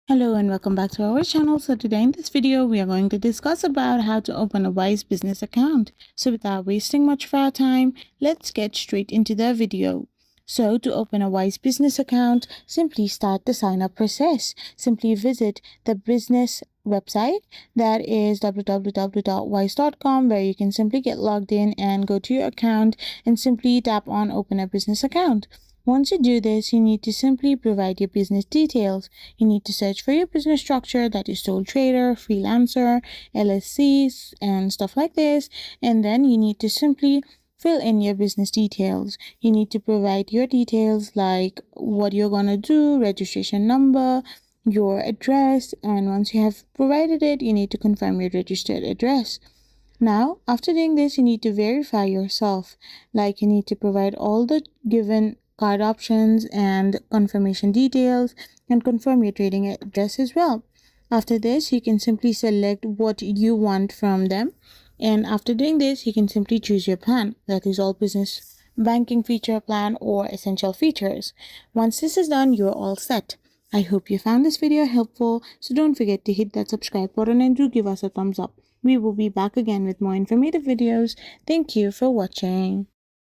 Hello and welcome back to our channel. So today in this video we are going to discuss about how to open a Wise business account. So without wasting much of our time, let's get straight into the video. So to open a Wise business account, simply start the sign up process. Simply visit the business website, that is www.wise.com, where you can simply get logged in and go to your account and simply tap on open a business account. Once you do this, you need to simply provide your business details. You need to search for your business structure, that is sole trader, freelancer, LLCs, and stuff like this. And then you need to simply fill in your business details. You need to provide your details like what you're going to do, registration number, your address, and once you have provided it, you need to confirm your registered address. Now, after doing this, you need to verify yourself. Like you need to provide all the given card options and confirmation details and confirm your trading address as well. After this, you can simply select what you want from them. And after doing this, you can simply choose your plan. That is all business banking feature plan or essential features. Once this is done, you're all set. I hope you found this video helpful, so don't forget to hit that subscribe button and do give us a thumbs up. We will be back again with more informative videos. Thank you for watching.